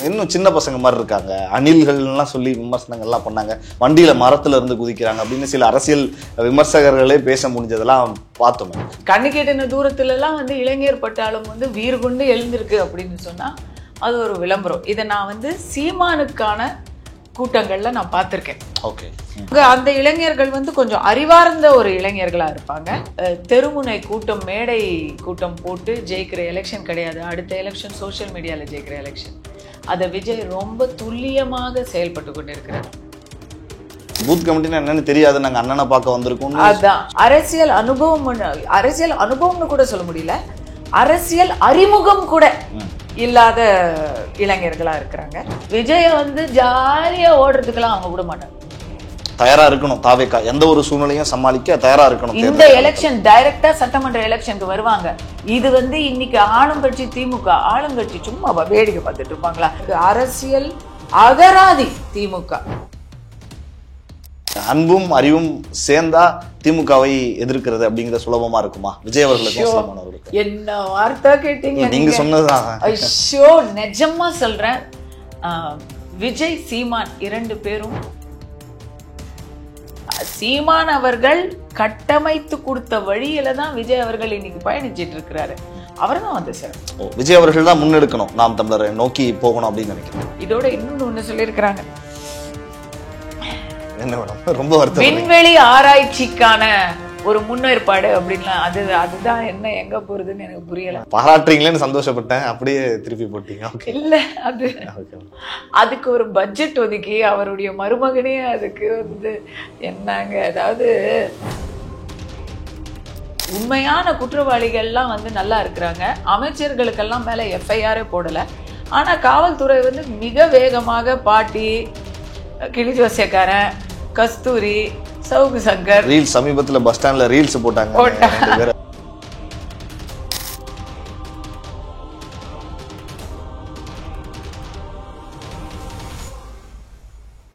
இன்னும் சின்ன பசங்க மாதிரி இருக்காங்க, அணில்கள்லாம் சொல்லி விமர்சனங்கள்லாம் பண்ணாங்க, வண்டியில மரத்துல இருந்து குதிக்கிறாங்க அப்படின்னு சில அரசியல் விமர்சகர்களே பேச முடிஞ்சதெல்லாம் பார்த்தோமே. கண்ணு கேட்டின தூரத்துல எல்லாம் வந்து இளைஞர் பட்டாளம் வந்து வீறு கொண்டு எழுந்திருக்கு அப்படின்னு சொன்னா அது ஒரு விளம்பரம். இதை நான் வந்து சீமானுக்கான கூட்டங்கள்ல நான் பார்த்திருக்கேன். ஓகே. அந்த இளைஞர்கள் வந்து கொஞ்சம் அறிவார்ந்த ஒரு இளைஞர்களா இருப்பாங்க. தெருமுனை கூட்டம், மேடை கூட்டம் போட்டு ஜெயிக்கிற எலெக்ஷன் கிடையாது. அடுத்த எலெக்ஷன் சோசியல் மீடியால ஜெயிக்கிற எலெக்ஷன். அதை விஜய் ரொம்ப துல்லியமாக செயல்பட்டு கொண்டிருக்கிறார். பூத் கமிட்டினா என்னன்னு தெரியாது, நாங்க அண்ணனை பார்க்க வந்திருக்கோம். அதான் அரசியல் அனுபவம்னு கூட சொல்ல முடியல, அரசியல் அறிமுகம் கூட இல்லாத இளைஞர்களா இருக்கிறாங்க. விஜய வந்து ஜாலியா ஓடுறதுக்கெல்லாம் அவங்க விட மாட்டாங்க. தயாரா இருக்கணும். தாவேகா எந்த ஒரு சூழ்நிலையும் சமாளிக்க தயாரா இருக்கணும். இந்த எலெக்ஷன் டைரக்டா சட்டமன்ற எலெக்ஷனுக்கு வருவாங்க. இது வந்து இன்னைக்கு ஆளுங்கட்சி திமுக, ஆளுங்கட்சி சும்மா வேடிக்கை பார்த்துட்டு இருப்பாங்களா? அரசியல் அகராதி திமுக. அன்பும் அறிவும் சேர்ந்தா திமுகவை எதிர்க்கிறது அப்படிங்கிறது சுலபமா இருக்குமா விஜய் அவர்களுக்கு? என்ன வார்த்தை கேட்டீங்க நீங்க சொன்னதுதான். ஐயோ நிஜமா சொல்றேன், விஜய் சீமான் இரண்டு பேரும், சீமான் அவர்கள் கட்டமைத்து கொடுத்த வழியில தான் விஜய் அவர்கள் இன்னைக்கு பயணிச்சிட்டு இருக்கிறாரு. அவர் தான் வந்து சார் விஜய் அவர்கள் தான் முன்னெடுக்கணும், நாம் தமிழரை நோக்கி போகணும் அப்படின்னு நினைக்கிறேன். இதோட இன்னொன்னு ஒண்ணு சொல்லியிருக்கிறாங்க. என்ன மேடம் ரொம்ப வருத்தம், விண்வெளி ஆராய்ச்சிக்கான ஒரு முன்னேற்பாடு அப்படின்லாம். அதுதான் என்ன எங்க போறதுன்னு எனக்கு புரியல. பாராட்டுறீங்களேன்னு சந்தோஷப்பட்டேன், அப்படியே திருப்பி போட்டீங்க. இல்ல, அதுக்கு ஒரு பட்ஜெட் ஒதுக்கி அவருடைய மருமகனே அதுக்கு வந்து என்னங்க, அதாவது உண்மையான குற்றவாளிகள்லாம் வந்து நல்லா இருக்கிறாங்க. அமைச்சர்களுக்கெல்லாம் மேல எஃப்ஐஆரே போடல. ஆனா காவல்துறை வந்து மிக வேகமாக பாட்டி, கிளி ஜோசியக்காரன், கஸ்தூரி, சவுகு சங்கர் ரீல்ஸ் சமீபத்துல பஸ் ஸ்டாண்ட்ல ரீல்ஸ் போட்டாங்க.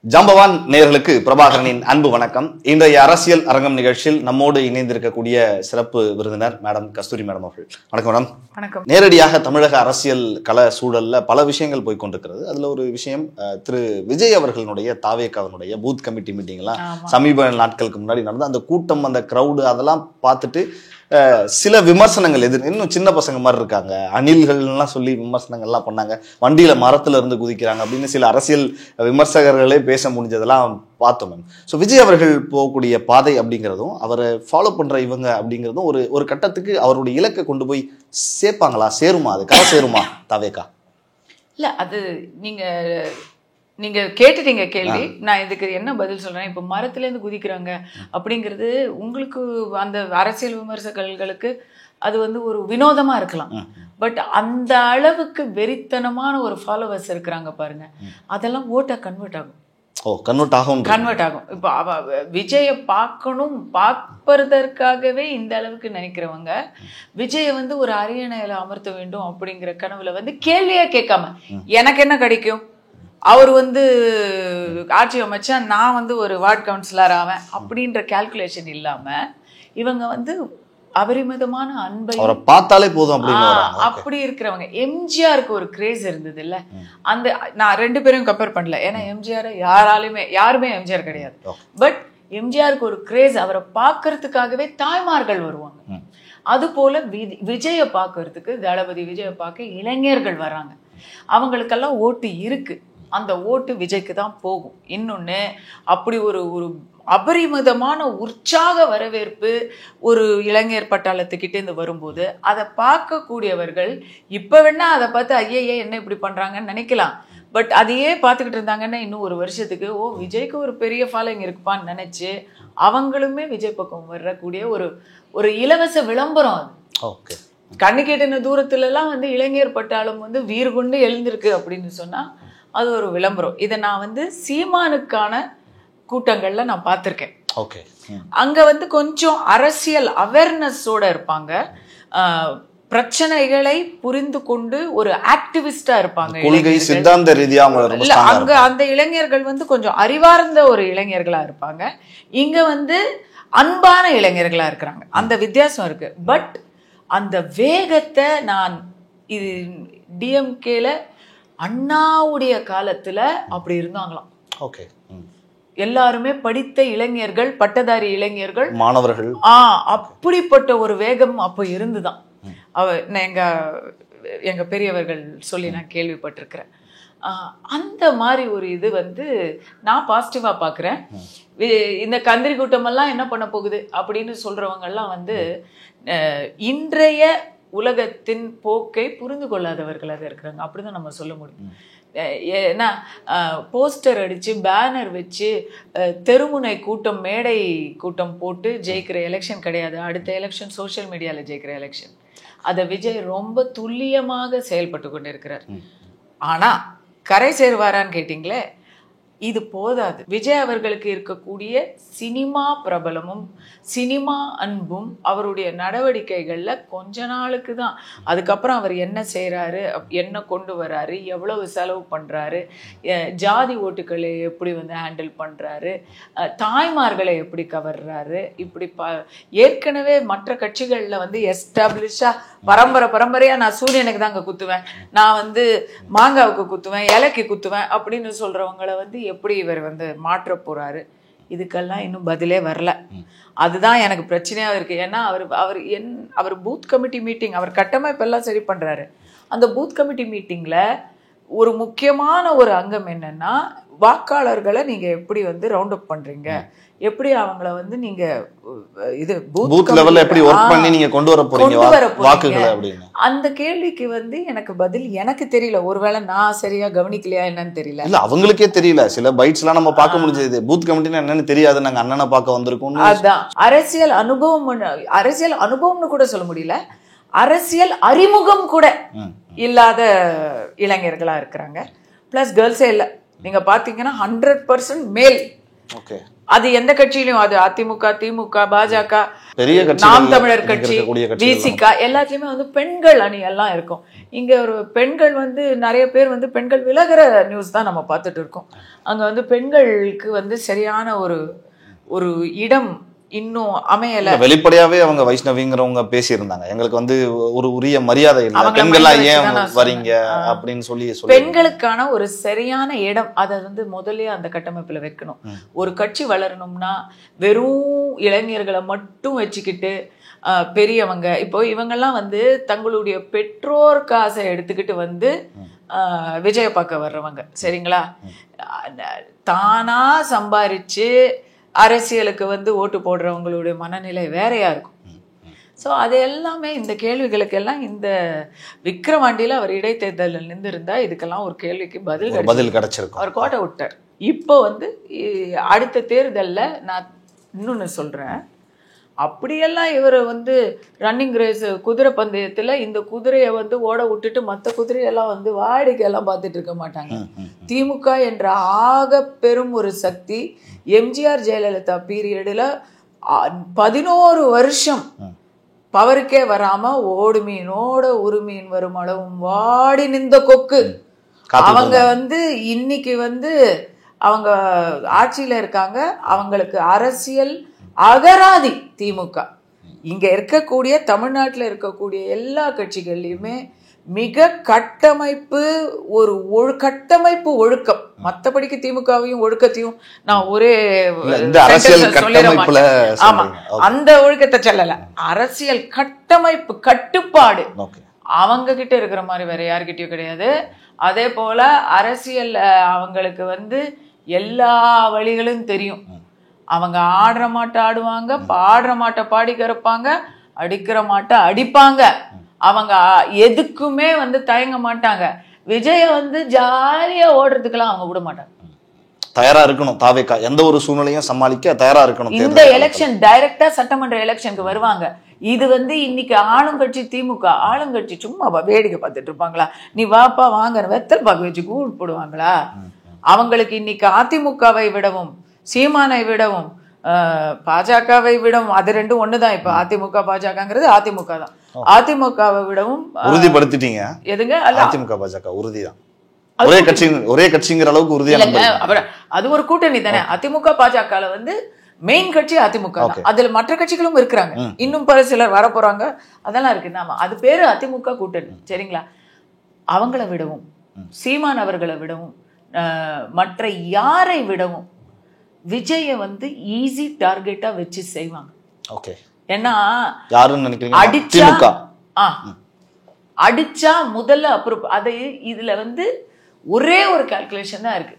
ஜாம்பவான் நேயர்களுக்கு பிரபாகரனின் அன்பு வணக்கம். இன்றைய அரசியல் அரங்கம் நிகழ்ச்சியில் நம்மோடு இணைந்திருக்கக்கூடிய சிறப்பு விருந்தினர் மேடம் கஸ்தூரி மேடம் அவர்கள். வணக்கம் மேடம். வணக்கம். நேரடியாக தமிழக அரசியல் கள சூழல்ல பல விஷயங்கள் போய்கொண்டிருக்கிறது. அதுல ஒரு விஷயம், திரு விஜய் அவர்களுடைய தாவேகாவினுடைய பூத் கமிட்டி மீட்டிங் எல்லாம் சமீப நாட்களுக்கு முன்னாடி நடந்த அந்த கூட்டம், அந்த கிரௌடு, அதெல்லாம் பார்த்துட்டு சில விமர்சனங்கள் இன்னும் சின்ன பசங்க மாதிரி இருக்காங்க, அணில்கள்லாம் சொல்லி விமர்சனங்கள்லாம் பண்ணாங்க, வண்டியில மரத்துல இருந்து குதிக்கிறாங்க அப்படின்னு சில அரசியல் விமர்சகர்களே பேச முடிஞ்சதெல்லாம் பார்த்தோம் மேம். ஸோ விஜய் அவர்கள் போகக்கூடிய பாதை அப்படிங்கிறதும் அவரை ஃபாலோ பண்ற இவங்க அப்படிங்கிறதும் ஒரு கட்டத்துக்கு அவருடைய இலக்கை கொண்டு போய் சேர்ப்பாங்களா? சேருமா? அது கரை சேருமா தாவேகா? இல்ல, அது நீங்க கேட்டுட்டீங்க கேள்வி. நான் இதுக்கு என்ன பதில் சொல்றேன். இப்ப மரத்துல இருந்து குதிக்கிறாங்க அப்படிங்கிறது உங்களுக்கு அந்த அரசியல் விமர்சகர்களுக்கு அது வந்து ஒரு வினோதமா இருக்கலாம். பட் அந்த அளவுக்கு வெறித்தனமான ஒரு ஃபாலோவர்ஸ் இருக்கிறாங்க பாருங்க, அதெல்லாம் ஓட்டா கன்வெர்ட் ஆகும். கன்வெர்ட் ஆகும். இப்போ விஜய பார்ப்பதற்காகவே இந்த அளவுக்கு நினைக்கிறவங்க விஜய வந்து ஒரு அரியணையில அமர்த்த வேண்டும் அப்படிங்கிற கனவுல வந்து கேள்வியா கேட்காம எனக்கு என்ன கிடைக்கும், அவர் வந்து ஆட்சி அமைச்சா நான் வந்து ஒரு வார்டு கவுன்சிலர் ஆவேன் அப்படின்ற கால்குலேஷன் இல்லாம இவங்க வந்து அபரிமிதமான அன்பை பார்த்தாலே போதும் அப்படி இருக்கிறவங்க. எம்ஜிஆருக்கு ஒரு கிரேஸ் இருந்தது இல்ல, அந்த நான் ரெண்டு பேரையும் கம்பேர் பண்ணல, ஏன்னா எம்ஜிஆர் யாருமே எம்ஜிஆர் கிடையாது. பட் எம்ஜிஆருக்கு ஒரு கிரேஸ், அவரை பார்க்கறதுக்காகவே தாய்மார்கள் வருவாங்க. அது போல விஜய பார்க்கறதுக்கு, தளபதி விஜய பார்க்க இளைஞர்கள் வராங்க. அவங்களுக்கெல்லாம் ஓட்டு இருக்கு, அந்த ஓட்டு விஜய்க்கு தான் போகும். இன்னொன்னு, அப்படி ஒரு அபரிமிதமான உற்சாக வரவேற்பு ஒரு இளைஞர் பட்டாளத்துக்கிட்டே இருந்து வரும்போது அதை பார்க்கக்கூடியவர்கள் இப்ப வேணா அதை பார்த்து ஐயே என்ன இப்படி பண்றாங்கன்னு நினைக்கலாம். பட் அதையே பார்த்துக்கிட்டு இருந்தாங்கன்னா இன்னும் ஒரு வருஷத்துக்கு விஜய்க்கு ஒரு பெரிய ஃபாலோயிங் இருக்குப்பான்னு நினைச்சு அவங்களுமே விஜய் பக்கம் வரக்கூடிய ஒரு இலவச விளம்பரம் அது. ஓகே. கண்ணு கேட்டின தூரத்துல எல்லாம் வந்து இளைஞர் பட்டாளம் வந்து வீறு கொண்டு எழுந்திருக்கு அப்படின்னு சொன்னா அது ஒரு விளம்பரம். இதை நான் வந்து சீமானுக்கான கூட்டங்கள்ல நான் பார்த்திருக்கேன். ஓகே. அங்க வந்து கொஞ்சம் அரசியல் அவேர்னஸோட இருப்பாங்க, பிரச்சனைகளை புரிந்து கொண்டு ஒரு ஆக்டிவிஸ்டா இருப்பாங்க, கொள்கை சித்தாந்த ரீதியா. அங்க அந்த இளைஞர்கள் வந்து கொஞ்சம் அறிவார்ந்த ஒரு இளைஞர்களா இருப்பாங்க. இங்க வந்து அன்பான இளைஞர்களா இருக்கிறாங்க. அந்த வித்தியாசம் இருக்கு. பட் அந்த வேகத்தை நான் இது டிஎம்கேல அண்ணாவுடைய காலத்துல அப்படி இருந்தாங்களாம். ஓகே. எல்லாருமே படித்த இளைஞர்கள், பட்டதாரி இளைஞர்கள், மாணவர்கள். அப்படிப்பட்ட ஒரு வேகம் அப்போ இருந்துதான். எங்க பெரியவர்கள் சொல்லி நான் கேள்விப்பட்டிருக்கிறேன். அந்த மாதிரி ஒரு இது வந்து நான் பாசிட்டிவா பாக்குறேன். இந்த கந்திரி கூட்டமெல்லாம் என்ன பண்ண போகுது அப்படின்னு சொல்றவங்க எல்லாம் வந்து இன்றைய உலகத்தின் போக்கை புரிந்து கொள்ளாதவர்களாக இருக்கிறாங்க. அப்படிதான் நம்ம சொல்ல முடியும். ஏன்னா போஸ்டர் அடிச்சு பேனர் வச்சு தெருமுனை கூட்டம், மேடை கூட்டம் போட்டு ஜெயிக்கிற எலெக்ஷன் கிடையாது. அடுத்த எலெக்ஷன் சோசியல் மீடியால ஜெயிக்கிற எலெக்ஷன். அதை விஜய் ரொம்ப துல்லியமாக செயல்பட்டு கொண்டு இருக்கிறார். ஆனா கரை சேருவாரான்னு கேட்டீங்களே, இது போதாது. விஜய் அவர்களுக்கு இருக்கக்கூடிய சினிமா பிரபலமும் சினிமா அன்பும் அவருடைய நடவடிக்கைகள்ல கொஞ்ச நாளுக்கு தான். அதுக்கப்புறம் அவர் என்ன செய்யறாரு, என்ன கொண்டு வர்றாரு, எவ்வளவு செலவு பண்றாரு, ஜாதி ஓட்டுக்களை எப்படி வந்து ஹேண்டில் பண்றாரு, தாய்மார்களை எப்படி கவர்றாரு, இப்படி ஏற்கனவே மற்ற கட்சிகள்ல வந்து எஸ்டாப்ளிஷா பரம்பரையா நான் சூரியனுக்கு தாங்க குத்துவேன், நான் வந்து மாங்காவுக்கு குத்துவேன், இலைக்கு குத்துவேன் அப்படின்னு சொல்றவங்களை வந்து எப்படி இவர் வந்து மாற்ற போறாரு, இதுக்கெல்லாம் இன்னும் பதிலே வரல. அதுதான் எனக்கு பிரச்சனையா இருக்கு. ஏன்னா அவர் பூத் கமிட்டி மீட்டிங், அவர் கட்டமைப்பெல்லாம் சரி பண்றாரு. அந்த பூத் கமிட்டி மீட்டிங்ல ஒரு முக்கியமான ஒரு அங்கம் என்னன்னா, வாக்காளர்களை நீங்க எப்படி வந்து ரவுண்ட் அப் பண்றீங்க, எப்படி அவங்கள வந்து நீங்க இது பூத் லெவல்ல எப்படி வொர்க் பண்ணி நீங்க கொண்டு வர போறீங்க வாக்குகளை அப்படின்னு. அந்த கேள்விக்கு வந்து எனக்கு பதில் எனக்கு தெரியல. ஒருவேளை நான் சரியா கவனிக்கலையா என்னன்னு தெரியல. இல்ல அவங்களுக்கே தெரியல. சில பைட்ஸ் எல்லாம் நம்ம பார்க்க முடிஞ்சது. பூத் கமிட்டினா என்னன்னு தெரியாது, நாங்க அண்ணனை பார்க்க வந்திருக்கோம். அதான் அரசியல் அனுபவம்னு கூட சொல்ல முடியல, அரசியல் அறிமுகம் கூட இல்லாத இளைஞர்களா இருக்கிறாங்க. பிளஸ் கேர்ள்ஸே இல்ல. நீங்க பாத்தீங்கன்னா 100% மேல். அது எந்த கட்சியிலும், அது அதிமுக, திமுக, பாஜக, நாம் தமிழர் கட்சி, விசிக, எல்லாத்துலயுமே வந்து பெண்கள் அணி எல்லாம் இருக்கும். இங்க ஒரு பெண்கள் வந்து நிறைய பேர் வந்து பெண்கள் விலகிற நியூஸ் தான் நம்ம பார்த்துட்டு இருக்கோம். அங்க வந்து பெண்களுக்கு வந்து சரியான ஒரு இடம் இன்னும் அமையல. வெளிப்படையாவே அவங்க வைஷ்ணவிங்கிறவங்க பேசியிருந்தாங்க, எங்களுக்கு வந்து ஒரு உரிய மரியாதை இல்லை, பெண்கள்லாம் ஏன் வரீங்க அப்படின்னு சொல்லி. பெண்களுக்கான ஒரு சரியான இடம் அதை வந்து முதல்ல அந்த கட்டமைப்புல வைக்கணும். ஒரு கட்சி வளரணும்னா வெறும் இளைஞர்களை மட்டும் வச்சுக்கிட்டு பெரியவங்க, இப்போ இவங்கெல்லாம் வந்து தங்களுடைய பெற்றோர் காசை எடுத்துக்கிட்டு வந்து விஜய பார்க்க வர்றவங்க, சரிங்களா, தானா சம்பாரிச்சு அரசியலுக்கு வந்து ஓட்டு போடுறவங்களுடைய மனநிலை வேறையா இருக்கும். ஸோ அது எல்லாமே இந்த கேள்விகளுக்கெல்லாம் இந்த விக்ரவாண்டியில் அவர் இடைத்தேர்தலில் நின்று இருந்தா இதுக்கெல்லாம் ஒரு கேள்விக்கு பதில் கிடைச்சிருக்கும். அவர் கோட்டை விட்டார். இப்போ வந்து அடுத்த தேர்தலில் நான் இன்னொன்று சொல்றேன், அப்படியெல்லாம் இவர் வந்து ரன்னிங் ரேஸ் குதிரை பந்தயத்தில் இந்த குதிரையை வந்து ஓட விட்டுட்டு மற்ற குதிரையெல்லாம் வந்து வாடிக்கையெல்லாம் பார்த்துட்டு இருக்க மாட்டாங்க. திமுக என்ற ஆக பெரும் ஒரு சக்தி எம்ஜிஆர் ஜெயலலிதா பீரியடில் 11 வருஷம் பவருக்கே வராம ஓடு மீனோட ஒரு மீன் வரும் அளவும் வாடி நின்ற கொக்கு அவங்க வந்து இன்னைக்கு வந்து அவங்க ஆட்சியில இருக்காங்க. அவங்களுக்கு அரசியல் அகராதி திமுக. இங்க இருக்கக்கூடிய தமிழ்நாட்டில் இருக்கக்கூடிய எல்லா கட்சிகள்லையுமே மிக கட்டமைப்பு கட்டமைப்பு ஒழுக்கம். மற்றபடிக்கு திமுகவையும் ஒழுக்கத்தையும் நான் ஒரே ஆமா அந்த ஒழுக்கத்தை சொல்லல, அரசியல் கட்டமைப்பு கட்டுப்பாடு அவங்க கிட்ட இருக்கிற மாதிரி வேற யாருக்கிட்டயும் கிடையாது. அதே போல அரசியல் அவங்களுக்கு வந்து எல்லா வழிகளும் தெரியும். அவங்க ஆடுற மாட்டை ஆடுவாங்க, பாடுற மாட்டை பாடி கறப்பாங்க, அடிக்கிற மாட்டை அடிப்பாங்க. அவங்க எதுக்குமே வந்து தயங்க மாட்டாங்க. விஜய வந்து ஜாலியா ஓடுறதுக்கெல்லாம் அவங்க விட மாட்டாங்க. தயாரா இருக்கணும். தாவேகா எந்த ஒரு சூழ்நிலையும் சமாளிக்க தயாரா இருக்கணும். இந்த எலெக்ஷன் டைரக்டா சட்டமன்ற எலெக்ஷனுக்கு வருவாங்க. இது வந்து இன்னைக்கு ஆளுங்கட்சி திமுக, ஆளுங்கட்சி சும்மா வேடிக்கை பார்த்துட்டு இருப்பாங்களா? நீ வாப்பா வாங்க வெத்தல் பாக்கு வச்சு கூழ் போடுவாங்களா? அவங்களுக்கு இன்னைக்கு அதிமுகவை விடவும் சீமானை விடவும் பாஜகவை விடவும், அது ரெண்டும் ஒண்ணுதான். இப்ப அதிமுக பாஜகங்கிறது அதிமுக தான். அதிமுகவை விடவும் உறுதிப்படுத்திட்டீங்க. எதுங்க? அதிமுக பாஜக உறுதிதான். ஒரே கட்சிங்கிற அளவுக்கு உறுதியா. அது ஒரு கூட்டணி தானே. அதிமுக பாஜக வந்து மெயின் கட்சி அதிமுக, அதுல மற்ற கட்சிகளும் இருக்கிறாங்க, இன்னும் பல சிலர் வரப்போறாங்க, அதெல்லாம் இருக்கு. நாம அது பேரு அதிமுக கூட்டணி, சரிங்களா? அவங்கள விடவும் சீமான் அவர்களை விடவும் மற்ற யாரை விடவும் விஜயை வந்து ஈஸி டார்கெட்டா வச்சு செய்வாங்க. ஓகே. ஏன்னா யாருன்னு நினைக்கிறீங்க? அடிச்சா அடிச்சா முதல்ல அப்புறம் அது இதுல வந்து ஒரே ஒரு கால்குலேஷன் தான் இருக்கு.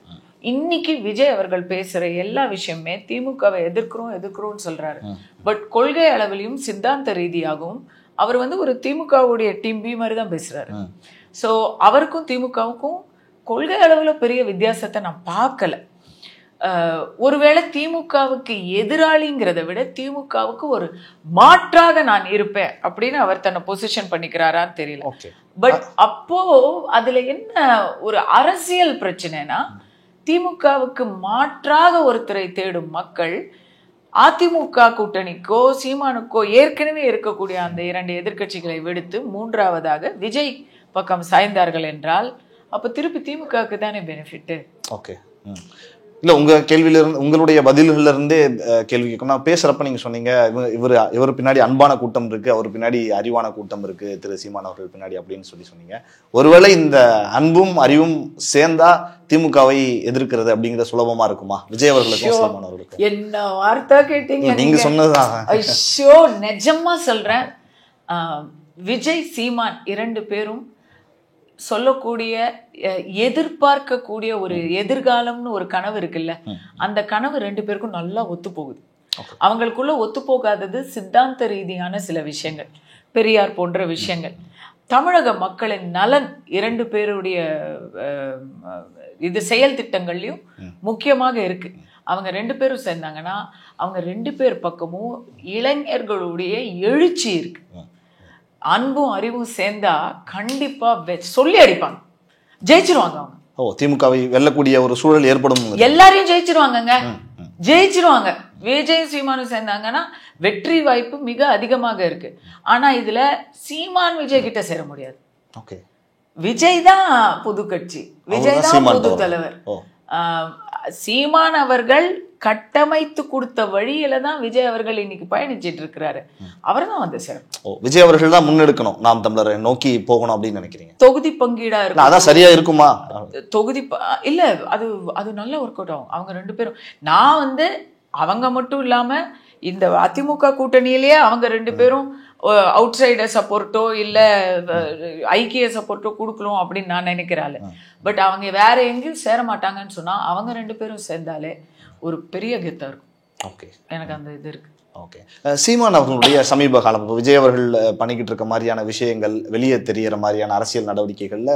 இன்னைக்கு விஜய் அவர்கள் பேசுற எல்லா விஷயமே திமுகவை எதிர்க்கிறோம்னு சொல்றாரு. பட் கொள்கை அளவிலையும் சித்தாந்த ரீதியாகவும் அவர் வந்து ஒரு திமுகவுடைய டீம் பி மாதிரி தான் பேசுறாரு. ஸோ அவருக்கும் திமுகவுக்கும் கொள்கை அளவுல பெரிய வித்தியாசத்தை நான் பார்க்கல. ஒருவேளை திமுகவுக்கு எதிராளிங்கிறத விட திமுகவுக்கு ஒரு மாற்றாக நான் இருப்பேன் அப்படின்னு அவர் தன்னை பொசிஷன் பண்ணிக்கிறாரான்னு தெரியல. பட் அப்போ அதுல என்ன ஒரு அரசியல் பிரச்சனைனா, திமுகவுக்கு மாற்றாக ஒருத்தரை தேடும் மக்கள் அதிமுக கூட்டணிக்கோ சீமானுக்கோ ஏற்கனவே இருக்கக்கூடிய அந்த 2 எதிர்க்கட்சிகளை விடுத்து மூன்றாவதாக விஜய் பக்கம் சாய்ந்தார்கள் என்றால் அப்ப திருப்பி திமுகவுக்கு தானே பெனிஃபிட். ஓகே. இல்ல, உங்க கேள்வியில இருந்து, உங்களுடைய பதில்கள்ல இருந்தே கேள்வி கேட்கணும். நான் பேசுறப்ப நீங்க சொன்னீங்க இவர் பின்னாடி அன்பான கூட்டம் இருக்கு, அவர் பின்னாடி அறிவான கூட்டம் இருக்கு, திரு சீமான் அவர்கள் பின்னாடி அப்படின்னு சொன்னீங்க. ஒருவேளை இந்த அன்பும் அறிவும் சேர்ந்தா திமுகவை எதிர்க்கிறது அப்படிங்கிறது சுலபமா இருக்குமா விஜய் அவர்களுக்கும் சீமான் அவர்களுக்கும்? என்ன வார்த்தை கேட்டீங்க நீங்க சொன்னதுதான். ஐயோ, நிஜமா சொல்றேன். விஜய் சீமான் 2 பேரும் சொல்லக்கூடிய எதிர்பார்க்கக்கூடிய ஒரு எதிர்காலம்னு ஒரு கனவு இருக்குல்ல, அந்த கனவு 2 பேருக்கும் நல்லா ஒத்து போகுது. அவங்களுக்குள்ள ஒத்து போகாதது சித்தாந்த ரீதியான சில விஷயங்கள், பெரியார் போன்ற விஷயங்கள். தமிழக மக்களின் நலன் 2 பேருடைய இது செயல் திட்டங்கள்லயும் முக்கியமாக இருக்கு. அவங்க 2 பேரும் சேர்ந்தாங்கன்னா அவங்க 2 பேர் பக்கமும் இளைஞர்களுடைய எழுச்சி இருக்கு. அன்பும் அறிவும் சேர்ந்தா கண்டிப்பா சொல்லி அடிப்பாங்க, ஜெயிச்சிருவாங்க. அவங்க திமுகவை வெல்லக்கூடிய ஒரு சூழல் ஏற்படும், எல்லாரையும் ஜெயிச்சிருவாங்க. விஜய் சீமானும் சேர்ந்தாங்கன்னா வெற்றி வாய்ப்பு மிக அதிகமாக இருக்கு. ஆனா இதுல சீமான் விஜய் கிட்ட சேர முடியாது. விஜய் தான் புது கட்சி, விஜய் தான் புது தலைவர். சீமான் அவர்கள் கட்டமைத்து கொடுத்த வழியில தான் விஜய் அவர்கள் இன்னைக்கு பயணிச்சிட்டு இருக்கிறாரு. அவர் தான் வந்து சார் விஜய் அவர்கள் தான் முன்னெடுக்கணும், நாம் தமிழரை நோக்கி போகணும் அப்படின்னு நினைக்கிறீங்க? தொகுதி பங்கீடா இருக்கும், அதான் சரியா இருக்குமா? தொகுதி இல்ல, அது நல்ல ஒர்க் அவுட் ஆகும். அவங்க 2 பேரும், நான் வந்து அவங்க மட்டும் இல்லாம இந்த அதிமுக கூட்டணியிலேயே அவங்க 2 பேரும் அவுட் சைடர் சப்போர்ட்டோ இல்ல ஐக்கிய சப்போர்ட்டோ கொடுக்கணும் அப்படின்னு நான் நினைக்கிறாள். பட் அவங்க வேற எங்கேயும் சேர மாட்டாங்கன்னு சொன்னா அவங்க 2 பேரும் சேர்ந்தாலே ஒரு பெரிய கெத்தா இருக்கும். எனக்கு அந்த இது இருக்கு. சீமான் அவர்களுடைய சமீப காலம் விஜய் அவர்கள் பண்ணிக்கிட்டு இருக்க மாதிரியான விஷயங்கள், வெளியே தெரியற மாதிரியான அரசியல் நடவடிக்கைகள்ல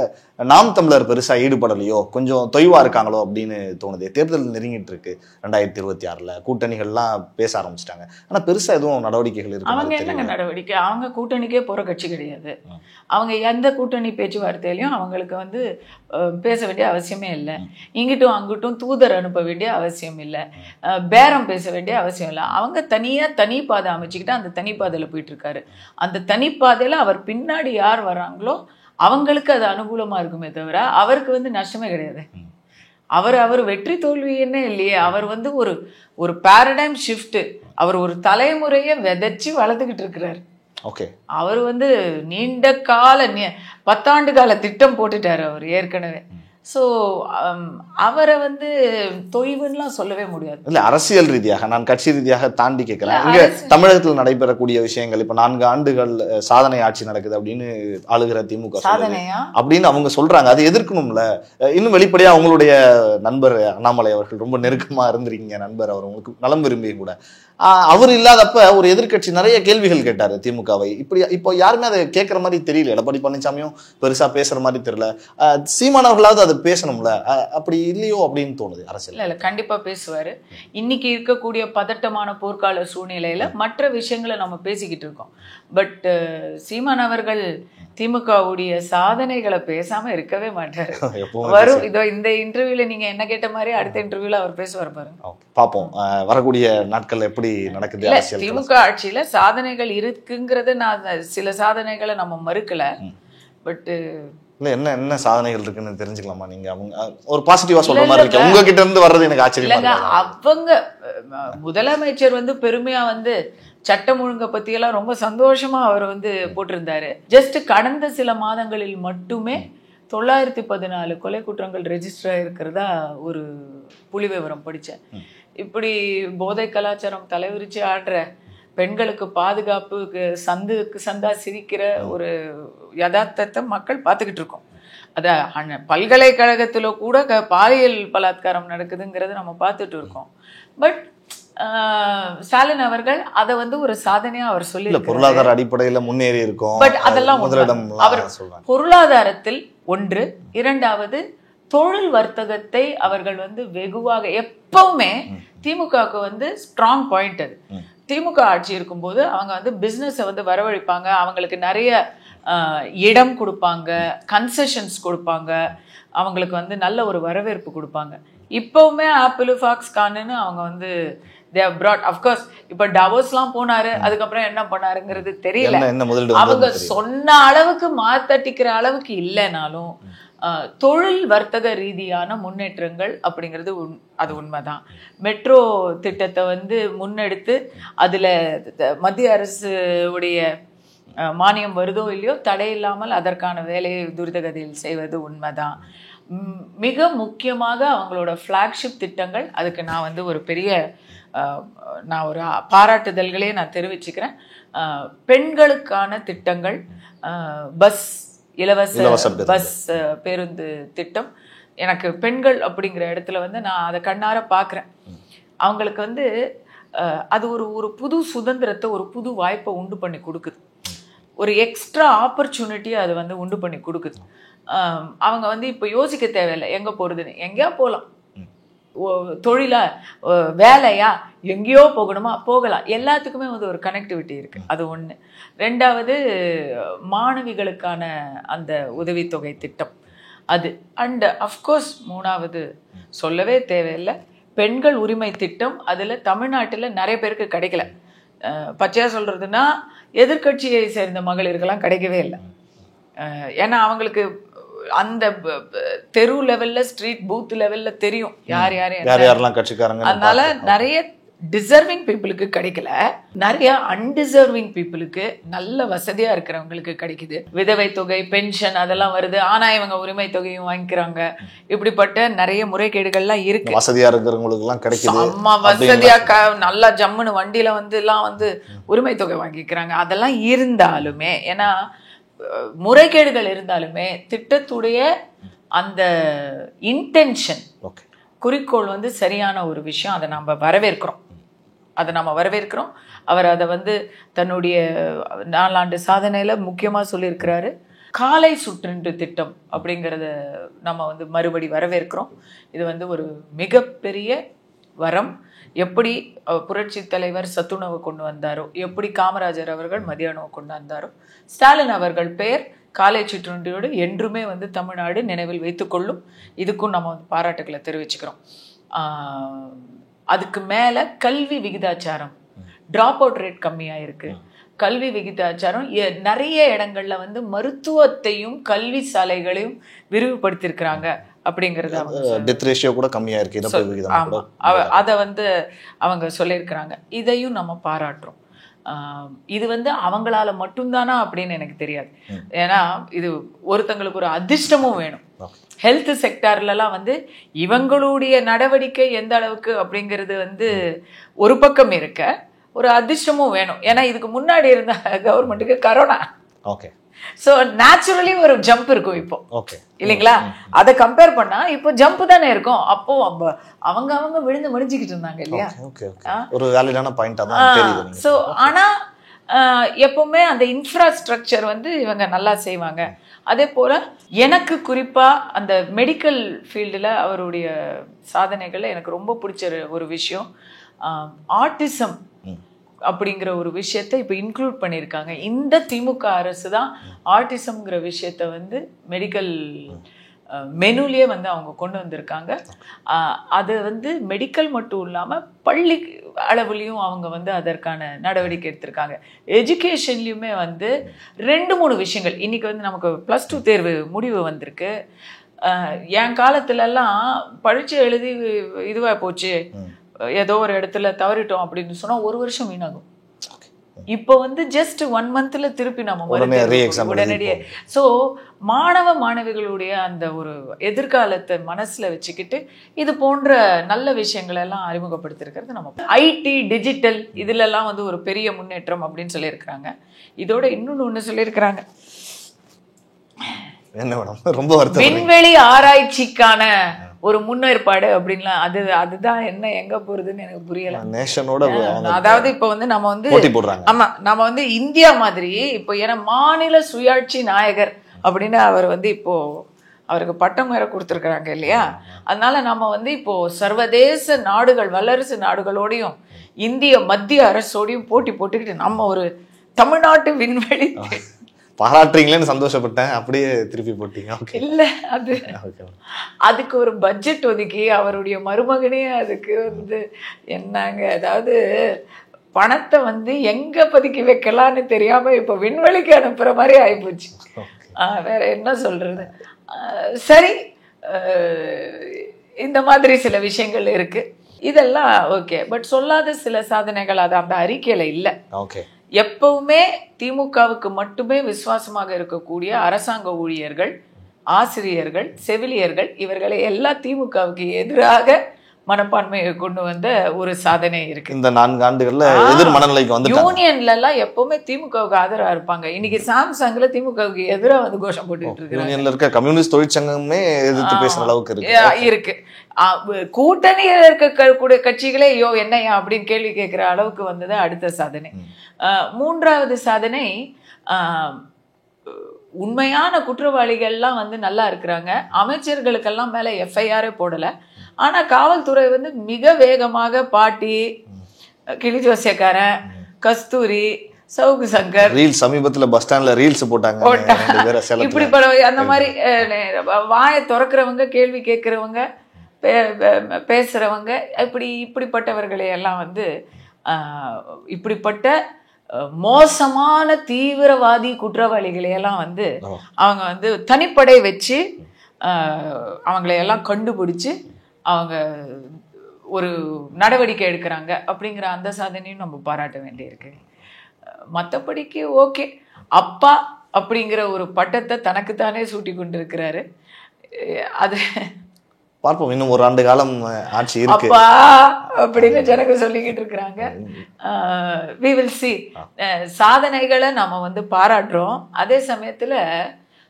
நாம் தமிழர் பெருசா ஈடுபடலையோ, கொஞ்சம் தொய்வா இருக்காங்களோ அப்படின்னு தோணுது. தேர்தல் நெருங்கிட்டு இருக்கு 2026, கூட்டணிகள்லாம் பேச ஆரம்பிச்சிட்டாங்க. ஆனா பெருசா எதுவும் நடவடிக்கைகள் இருக்கு? அவங்க என்னங்க நடவடிக்கை? அவங்க கூட்டணிக்கே போற கட்சி கிடையாது. அவங்க எந்த கூட்டணி பேச்சுவார்த்தையிலையும் அவங்களுக்கு வந்து பேச வேண்டிய அவசியமே இல்லை. இங்கிட்டும் அங்கிட்டும் தூதர் அனுப்ப வேண்டிய அவசியம் இல்லை, பேரம் பேச வேண்டிய அவசியம் இல்லை. அவங்க தனியா தனிப்பாதை அமைச்சுக்கிட்டு அந்த தனிப்பாதையில போயிட்டு இருக்காரு. அந்த தனிப்பாதையில அவர் பின்னாடி யார் வர்றாங்களோ அவங்களுக்கு அது அனுகூலமா இருக்குமே தவிர அவருக்கு வந்து நஷ்டமே கிடையாது. அவர் வெற்றி தோல்வி என்ன இல்லையே, அவர் வந்து ஒரு பேரடைம் ஷிஃப்ட், அவர் ஒரு தலைமுறையை விதைச்சு வளர்த்துக்கிட்டு இருக்கிறாரு. அவர் வந்து நீண்ட கால 10 ஆண்டு கால திட்டம் போட்டுட்டாரு அவர் ஏற்கனவே. ஸோ அவரை வந்து தொய்வுலாம் சொல்லவே முடியாது. இல்ல, அரசியல் ரீதியாக நான் கட்சி ரீதியாக தாண்டி கேட்கிறேன். இங்க தமிழகத்தில் நடைபெறக்கூடிய விஷயங்கள், இப்ப 4 ஆண்டுகள் சாதனை ஆட்சி நடக்குது அப்படின்னு ஆளுகிற திமுக அப்படின்னு அவங்க சொல்றாங்க. அதை எதிர்க்கணும்ல. இன்னும் வெளிப்படையா அவங்களுடைய நண்பர் அண்ணாமலை அவர்கள் ரொம்ப நெருக்கமா இருந்திருக்கீங்க, நண்பர், அவர் உங்களுக்கு நலம் விரும்பியும் கூட. அவர் இல்லாதப்ப ஒரு எதிர்கட்சி நிறைய கேள்விகள் கேட்டாரு திமுகவை. இப்போ யாருமே அதை கேட்கற மாதிரி தெரியல. எடப்பாடி பழனிசாமியும் பெருசா பேசுற மாதிரி தெரியல. சீமான் அவர்களாவது அதை பேசணும்ல, அப்படி இல்லையோ அப்படின்னு தோணுது அரசியல். இல்ல கண்டிப்பா பேசுவாரு. இன்னைக்கு இருக்கக்கூடிய பதட்டமான போர்க்கால சூழ்நிலையில மற்ற விஷயங்களை நம்ம பேசிக்கிட்டு இருக்கோம். பட் சீமான் அவர்கள் திமுகவுடைய சாதனைகளை பேசாம இருக்கவே மாட்டாரு. வரும் இதோ இந்த இன்டர்வியூல நீங்க என்ன கேட்ட மாதிரி அடுத்த இன்டர்வியூல அவர் பேசுவார் பாருங்க. பாப்போம் வரக்கூடிய நாட்கள் எப்படி நடக்குது. திமுக ஆட்சியில சாதனைகள் இருக்குங்கிறது நான் சில சாதனைகளை நம்ம மறுக்கல. பட் என்ன சாதனைகள் இருக்குன்னு தெரிஞ்சுக்கலாமா? நீங்க அவங்க ஒரு பாசிட்டிவா சொல்ற மாதிரி இருக்கு, உங்ககிட்ட இருந்து வர்றது எனக்கு ஆச்சரியமா இருக்கு. அவங்க முதலமைச்சர் வந்து பெருமையா வந்து சட்டம் ஒழுங்கை பத்தி எல்லாம் ரொம்ப சந்தோஷமா அவர் வந்து போட்டிருந்தாரு. ஜஸ்ட் கடந்த சில மாதங்களில் மட்டுமே 914 கொலை குற்றங்கள் ரெஜிஸ்டர் ஆகிருக்கிறதா ஒரு புள்ளி விவரம் படித்தேன். இப்படி போதை கலாச்சாரம் தலைவிரிச்சு ஆடுற, பெண்களுக்கு பாதுகாப்புக்கு சந்துக்கு சந்தா சிரிக்கிற ஒரு யதார்த்தத்தை மக்கள் பார்த்துக்கிட்டு இருக்கோம். அத பல்கலைக்கழகத்தில் கூட பாலியல் பலாத்காரம் நடக்குதுங்கிறத நம்ம பார்த்துட்டு இருக்கோம். பட் ஸ்டாலின் அவர்கள் அதை வந்து ஒரு சாதனையா அவர் சொல்லி பொருளாதார அடிப்படையில முன்னேறி இருக்கும். பட் அதெல்லாம் அவர் பொருளாதாரத்தில் ஒன்று. இரண்டாவது, தொழில் வர்த்தகத்தை அவர்கள் வந்து வெகுவாக எப்பவுமே திமுகவுக்கு வந்து ஸ்ட்ராங் பாயிண்ட். அது திமுக ஆட்சி இருக்கும்போது அவங்க வந்து பிஸ்னஸை வந்து வரவழைப்பாங்க, அவங்களுக்கு நிறைய இடம் கொடுப்பாங்க, கன்செஷன்ஸ் கொடுப்பாங்க, அவங்களுக்கு வந்து நல்ல ஒரு வரவேற்பு கொடுப்பாங்க. இப்பவுமே ஆப்பிள் ஃபாக்ஸ்கான்னு அவங்க வந்து they have brought, of course இப்ப டாவோஸ்லாம் போனாரு, அதுக்கப்புறம் என்ன பண்ணாருங்கிறது தெரியல. அவங்க சொன்ன அளவுக்கு மாத்தட்டிக்கிற அளவுக்கு இல்லைனாலும் தொழில் வர்த்தக ரீதியான முன்னேற்றங்கள் அப்படிங்கிறது அது உண்மைதான். மெட்ரோ திட்டத்தை வந்து முன்னெடுத்து அதுல மத்திய அரசு உடைய மானியம் வருதோ இல்லையோ தடையில்லாமல் அதற்கான வேலையை துரிதகதியில் செய்வது உண்மைதான். மிக முக்கியமாக அவங்களோட ஃப்ளாக்ஷிப் திட்டங்கள், அதுக்கு நான் வந்து ஒரு பெரிய நான் ஒரு பாராட்டுதல்களே நான் தெரிவிச்சுக்கிறேன். பெண்களுக்கான திட்டங்கள், பஸ் இலவச பஸ் பேருந்து திட்டம், எனக்கு பெண்கள் அப்படிங்கிற இடத்துல வந்து நான் அதை கண்ணார பார்க்குறேன். அவங்களுக்கு வந்து அது ஒரு புது சுதந்திரத்தை, ஒரு புது வாய்ப்பை உண்டு பண்ணி கொடுக்குது, ஒரு எக்ஸ்ட்ரா ஆப்பர்ச்சுனிட்டியை அது வந்து உண்டு பண்ணி கொடுக்குது. அவங்க வந்து இப்போ யோசிக்க தேவையில்லை எங்கே போகிறதுன்னு. எங்கேயா போகலாம், தொழிலா வேலையா எங்கேயோ போகணுமா போகலாம், எல்லாத்துக்குமே வந்து ஒரு கனெக்டிவிட்டி இருக்குது. அது ஒன்று. ரெண்டாவது, மாணவிகளுக்கான அந்த உதவித்தொகை திட்டம் அது. அண்ட் அஃப்கோர்ஸ் மூணாவது சொல்லவே தேவையில்லை, பெண்கள் உரிமை திட்டம். அதில் தமிழ்நாட்டில் நிறைய பேருக்கு கிடைக்கல. பச்சையாக சொல்கிறதுனா எதிர்கட்சியை சேர்ந்த மகளிர்கள்லாம் கிடைக்கவே இல்லை. ஏன்னா அவங்களுக்கு அந்த தெரு லெவல்ல, ஸ்ட்ரீட் பூத் லெவல்ல தெரியும் யார் யாரெல்லாம் கட்சிக்காரங்க. அதனால நிறைய டிசர்விங் பீப்புளுக்கு கிடைக்கல, நிறைய அன்டிசர்விங் பீப்புளுக்கு, நல்ல வசதியா இருக்கிறவங்களுக்கு கிடைக்குது. விதவை தொகை, பென்ஷன் அதெல்லாம் வருது, ஆனா இவங்க உரிமை தொகையும் வாங்கிக்கிறாங்க. இப்படிப்பட்ட நிறைய முறைகேடுகள்லாம் இருக்கு. வசதியா இருக்கிறவங்களுக்கு எல்லாம் கிடைக்குது, அம்மா வசதியா நல்லா ஜம்முன்னு வண்டியில வந்து எல்லாம் வந்து உரிமை தொகை வாங்கிக்கிறாங்க. அதெல்லாம் இருந்தாலுமே, ஏன்னா முறைகேடுகள் இருந்தாலுமே திட்டத்துடைய அந்த இன்டென்ஷன், குறிக்கோள் வந்து சரியான ஒரு விஷயம். அதை நம்ம வரவேற்கிறோம். அவர் அதை வந்து தன்னுடைய 4 ஆண்டு சாதனையில முக்கியமாக சொல்லியிருக்கிறாரு. காலை சுற்றுன்று திட்டம் அப்படிங்கிறத நம்ம வந்து மறுபடி வரவேற்கிறோம். இது வந்து ஒரு மிகப்பெரிய வரம். எப்படி புரட்சி தலைவர் சத்துணவு கொண்டு வந்தாரோ, எப்படி காமராஜர் அவர்கள் மதிய உணவு கொண்டு வந்தாரோ, ஸ்டாலின் அவர்கள் பெயர் காலை சிற்றுண்டியோடு என்றுமே வந்து தமிழ்நாடு நினைவில் வைத்துக்கொள்ளும். இதுக்கும் நம்ம வந்து பாராட்டுகளை தெரிவிச்சுக்கிறோம். அதுக்கு மேலே கல்வி விகிதாச்சாரம், ட்ராப் அவுட் ரேட் கம்மியாக இருக்குது. கல்வி விகிதாச்சாரம் நிறைய இடங்கள்ல வந்து மருத்துவத்தையும் கல்வி சாலைகளையும் விரிவுபடுத்தியிருக்கிறாங்க அப்படிங்கிறது. டெத் ரேஷியோ கூட கம்மியா இருக்கு. அதை வந்து அவங்க சொல்லியிருக்கிறாங்க. இதையும் நம்ம பாராட்டுறோம். இது வந்து அவங்களால மட்டும்தானா அப்படின்னு எனக்கு தெரியாது. ஏன்னா இது ஒருத்தங்களுக்கு ஒரு அதிர்ஷ்டமும் வேணும். ஹெல்த் செக்டார்லாம் வந்து இவங்களுடைய நடவடிக்கை எந்த அளவுக்கு அப்படிங்கிறது வந்து ஒரு பக்கம் இருக்க, ஒரு அதிர்ஷ்டமும் வேணும். ஏன்னா இதுக்கு முன்னாடி இருந்த கவர்மெண்ட்டுக்கு கரோனா, ஸோ நேச்சுரலி ஒரு ஜம்ப் இருக்கும் இப்போ, இல்லைங்களா? அதை கம்பேர் பண்ணா இப்போ ஜம்ப் தானே இருக்கும். அப்போ அவங்க விழுந்து மடிஞ்சுக்கிட்டு இருந்தாங்க இல்லையா? ஒரு வேலிடான பாயிண்டா தான் தெரியுது. ஸோ ஆனா எப்பவுமே அந்த இன்ஃப்ராஸ்ட்ரக்சர் வந்து இவங்க நல்லா செய்வாங்க. அதே போல எனக்கு குறிப்பா அந்த மெடிக்கல் ஃபீல்டில் அவருடைய சாதனைகள்ல எனக்கு ரொம்ப பிடிச்ச ஒரு விஷயம், ஆட்டிசம் அப்படிங்கிற ஒரு விஷயத்தை இப்போ இன்க்ளூட் பண்ணியிருக்காங்க. இந்த திமுக அரசு தான் ஆட்டிசம்ங்கிற விஷயத்தை வந்து மெடிக்கல் மெனுலேயே வந்து அவங்க கொண்டு வந்திருக்காங்க. அது வந்து மெடிக்கல் மட்டும் இல்லாமல் பள்ளி அளவுலேயும் அவங்க வந்து அதற்கான நடவடிக்கை எடுத்திருக்காங்க. எஜுகேஷன்லேயுமே வந்து 2-3 விஷயங்கள். இன்றைக்கி வந்து நமக்கு +2 தேர்வு முடிவு வந்திருக்கு. என் காலத்துலலாம் பரீட்சை எழுதி இதுவாக போச்சு, ஏதோ ஒரு இடத்துல தவறிட்டோம் அப்படின்னு சொன்னால் 1 வருஷம் வீணாகும். இப்போ வந்து ஜஸ்ட் 1 monthல திருப்பி நம்ம உடனடியே. ஸோ மாணவ மாணவிகளுடைய அந்த ஒரு எதிர்காலத்தை மனசுல வச்சுக்கிட்டு இது போன்ற நல்ல விஷயங்கள் எல்லாம் அறிமுகப்படுத்திருக்கிறது நம்ம ஐடி டிஜிட்டல் இதுலலாம் வந்து ஒரு பெரிய முன்னேற்றம் அப்படின்னு சொல்லியிருக்கிறாங்க. இதோட இன்னொன்னு ஒண்ணு சொல்லியிருக்கிறாங்க, என்ன மேடம் ரொம்ப வருத்தம், விண்வெளி ஆராய்ச்சிக்கான ஒரு முன்னேற்பாடு அப்படின்லாம். அதுதான் என்ன எங்க போறதுன்னு எனக்கு புரியல. நேஷனோட அதாவது இப்ப வந்து நம்ம வந்து போட்டி போடுறாங்க. ஆமா, நம்ம வந்து இந்தியா மாதிரி இப்போ ஏன்னா மாநில சுயாட்சி நாயகர் அப்படின்னு அவர் வந்து இப்போ அவருக்கு பட்டம் வேற கொடுத்துருக்காங்க இல்லையா. அதனால நம்ம வந்து இப்போ சர்வதேச நாடுகள் வல்லரசு நாடுகளோடையும் இந்திய மத்திய அரசோடையும் போட்டி போட்டுக்கிட்டு நம்ம ஒரு தமிழ்நாட்டு விண்வெளி பாராட்டுறீங்களேன்னு சந்தோஷப்பட்டேன், அப்படியே திருப்பி போட்டீங்க. இல்ல அதுக்கு ஒரு பட்ஜெட் ஒதுக்கி அவருடைய மருமகனே அதுக்கு வந்து என்னங்க, அதாவது பணத்தை வந்து எங்க பதுக்கி வைக்கலான்னு தெரியாம இப்ப விண்வெளிக்கு அனுப்புற மாதிரி ஆயிப்போச்சு. வேற என்ன சொல்றது. சரி, இந்த மாதிரி சில விஷயங்கள் இருக்கு, இதெல்லாம் ஓகே. பட் சொல்லாத சில சாதனைகள் அது அந்த அறிக்கையில இல்ல. ஓகே. எப்பவுமே திமுகவுக்கு மட்டுமே விசுவாசமாக இருக்கக்கூடிய அரசாங்க ஊழியர்கள், ஆசிரியர்கள், செவிலியர்கள் இவர்களை எல்லா திமுகவுக்கு எதிராக மனப்பான்மையை கொண்டு வந்த ஒரு சாதனை இருக்கு. இந்த 4 ஆண்டுகள்ல எதிர் மனநிலைக்கு வந்து யூனியன்ல எல்லாம் எப்பவுமே திமுகவுக்கு ஆதரவா இருப்பாங்க. இன்னைக்கு சாம்சங்ல திமுகவுக்கு எதிராக வந்து கோஷம் போட்டுட்டு இருக்காங்க. யூனியன்ல இருக்க கம்யூனிஸ்ட் தொழிற்சங்கமே எதிர்த்து பேசுற அளவுக்கு இருக்கு. கூட்டணியில் இருக்கக்கூடிய கட்சிகளே ஐயோ என்னையா அப்படின்னு கேள்வி கேட்கிற அளவுக்கு வந்தது அடுத்த சாதனை. 3வது சாதனை, உண்மையான குற்றவாளிகள்லாம் வந்து நல்லா இருக்கிறாங்க, அமைச்சர்களுக்கெல்லாம் மேல எஃப்ஐஆரே போடல. ஆனா காவல்துறை வந்து மிக வேகமாக பாட்டி, கிளி ஜோசியக்காரன், கஸ்தூரி, சவுக்கு சங்கர் ரீல்ஸ் சமீபத்துல பஸ் ஸ்டாண்ட்ல ரீல்ஸ் போட்டாங்க. இப்படி அந்த மாதிரி வாயை திறக்கிறவங்க, கேள்வி கேட்கிறவங்க, பேசுறவங்க, இப்படிப்பட்டவர்களை எல்லாம் வந்து இப்படிப்பட்ட மோசமான தீவிரவாதி குற்றவாளிகளையெல்லாம் வந்து அவங்க வந்து தனிப்படை வச்சு அவங்களையெல்லாம் கண்டுபிடிச்சு அவங்க ஒரு நடவடிக்கை எடுக்கிறாங்க அப்படிங்கிற அந்த சாதனையும் நம்ம பாராட்ட வேண்டியிருக்கு. மற்றபடிக்கு ஓகே, அப்பா அப்படிங்கிற ஒரு பட்டத்தை தனக்குத்தானே சூட்டி கொண்டு இருக்கிறாரு. அது பார்ப்போம், இன்னும் 1 ஆண்டு காலம் ஆட்சி இருக்கு அப்பா அப்படின்னு ஜனங்க சொல்லிக்கிட்டு இருக்கிறாங்க. we will see. சாதனைகளை நம்ம வந்து பாராட்டுறோம், அதே சமயத்துல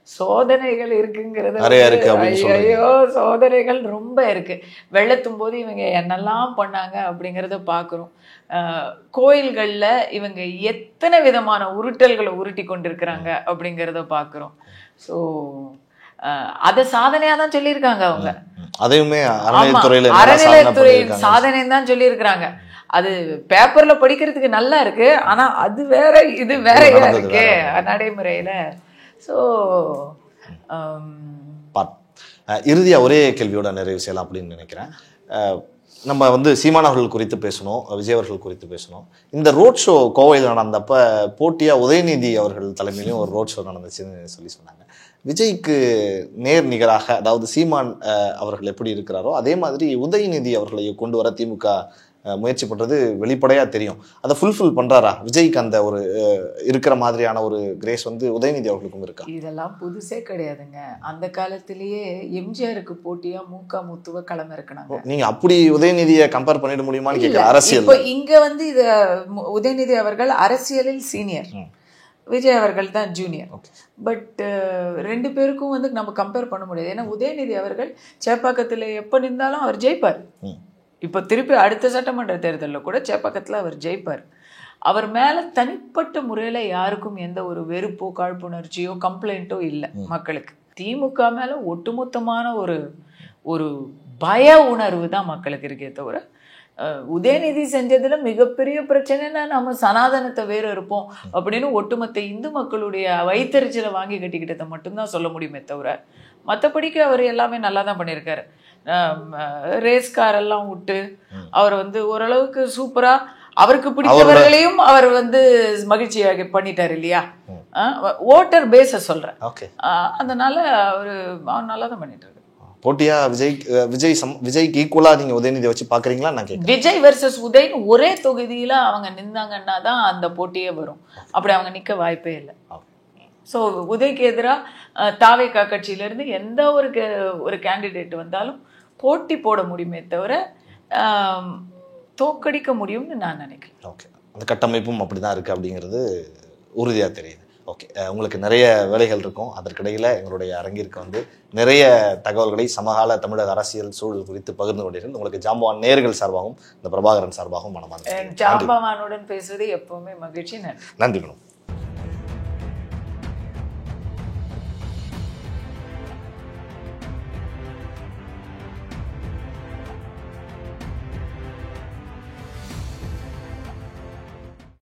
சோதனைகள் இருக்குங்கிறது ஐயோ சோதனைகள் ரொம்ப இருக்கு. வெள்ளத்தும் போது இவங்க என்னெல்லாம் பண்ணாங்க அப்படிங்கிறத பார்க்குறோம். கோயில்கள்ல இவங்க எத்தனை விதமான உருட்டல்களை உருட்டி கொண்டிருக்கிறாங்க அப்படிங்கிறத பார்க்குறோம். ஸோ அதை சாதனையா தான் சொல்லியிருக்காங்க அவங்க. அதையுமே அறநிலையத்துறையின் சாதனை தான் சொல்லியிருக்கிறாங்க. அது பேப்பர்ல படிக்கிறதுக்கு நல்லா இருக்கு, ஆனா அது வேற இது வேற இருக்கு நடைமுறையில. ஸோ இறுதியா ஒரே கேள்வியோட நிறைவு செய்யலாம் அப்படின்னு நினைக்கிறேன். நம்ம வந்து சீமான் அவர்கள் குறித்து பேசணும், விஜய் அவர்கள் குறித்து பேசணும். இந்த ரோட் ஷோ கோவையில் நடந்தப்ப போட்டியா உதயநிதி அவர்கள் தலைமையிலும் ஒரு ரோட் ஷோ நடந்துச்சுன்னு சொல்லி சொன்னாங்க. விஜய்க்கு நேர் நிகராக, அதாவது சீமான் அவர்கள் எப்படி இருக்கிறாரோ அதே மாதிரி உதயநிதி அவர்களை கொண்டு வர திமுக முயற்சி பண்றது வெளிப்படையா தெரியும். அதை ஃபுல்ஃபில் பண்றாரா விஜய்க்கு? அந்த ஒரு இருக்கிற மாதிரியான ஒரு கிரேஸ் வந்து உதயநிதி அவர்களுக்கும் இருக்கா? இதெல்லாம் புதுசே கிடையாதுங்க. அந்த காலத்திலேயே எம்ஜிஆருக்கு போட்டியா முத்துவ களம் இருக்கணும். நீங்க அப்படி உதயநிதியை கம்பேர் பண்ணிட முடியுமான்னு கேட்க அரசியல். இப்போ இங்க வந்து இது உதயநிதி அவர்கள் அரசியலில் சீனியர், விஜய் அவர்கள் தான் ஜூனியர். பட் 2 பேருக்கும் வந்து நம்ம கம்பேர் பண்ண முடியாது. ஏன்னா உதயநிதி அவர்கள் சேப்பாக்கத்தில் எப்போ நின்றாலும் அவர் ஜெயிப்பார். இப்போ திருப்பி அடுத்த சட்டமன்ற தேர்தலில் கூட சேப்பாக்கத்தில் அவர் ஜெயிப்பார். அவர் மேலே தனிப்பட்ட முறையில் யாருக்கும் எந்த ஒரு வெறுப்போ காழ்ப்புணர்ச்சியோ கம்ப்ளைண்ட்டோ இல்லை மக்களுக்கு. திமுக மேலே ஒட்டுமொத்தமான ஒரு பய உணர்வு தான் மக்களுக்கு இருக்கே தவிர, உதயநிதி செஞ்சதுல மிகப்பெரிய பிரச்சனைனா நம்ம சனாதனத்தை வேறு இருப்போம் அப்படின்னு ஒட்டுமொத்த இந்து மக்களுடைய வைத்தறிச்சலை வாங்கி கட்டிக்கிட்டதை மட்டும்தான் சொல்ல முடியுமே தவிர, மற்றபடிக்கு அவர் எல்லாமே நல்லா தான் பண்ணியிருக்காரு. ரேஸ்காரெல்லாம் விட்டு அவர் வந்து ஓரளவுக்கு சூப்பரா அவருக்கு பிடிச்சவர்களையும் அவர் வந்து மகிழ்ச்சியாக பண்ணிட்டாரு இல்லையா. ஓட்டர் பேஸ சொல்றேன். அதனால அவர் நல்லா தான் பண்ணிட்டு இருக்காரு. போட்டியா விஜய்க்கு ஈக்குவலா நீங்க உதயநிதி வச்சு பாக்குறீங்களா? நான் கேட்கிறேன். விஜய் வெர்சஸ் உதய் ஒரே தொகுதியில அவங்க நின்னாங்கன்னா தான் அந்த போட்டியே வரும். அப்படி அவங்க நிக்க வாய்ப்பே இல்லை. ஸோ உதய்க்கு எதிராக தாவேகா கட்சியிலேருந்து எந்த ஒரு கேண்டிடேட் வந்தாலும் போட்டி போட முடியுமே தவிர தோக்கடிக்க முடியும்னு நான் நினைக்கிறேன். ஓகே, அந்த கட்டமைப்பும் அப்படிதான் இருக்கு அப்படிங்கிறது உறுதியாக தெரியுது. ஓகே, உங்களுக்கு நிறைய வேலைகள் இருக்கும். அதற்கிடையில் எங்களுடைய அரங்கிற்கு நிறைய தகவல்களை சமகால தமிழக அரசியல் சூழல் குறித்து பகிர்ந்து கொண்டிருக்கிறது. உங்களுக்கு ஜாம்பவான் நேயர்கள் சார்பாகவும் இந்த பிரபாகரன் சார்பாகவும் மனமார்ந்த ஜாம்பவானுடன் பேசுவது எப்பவுமே மகிழ்ச்சி. நன்றி மேடம்.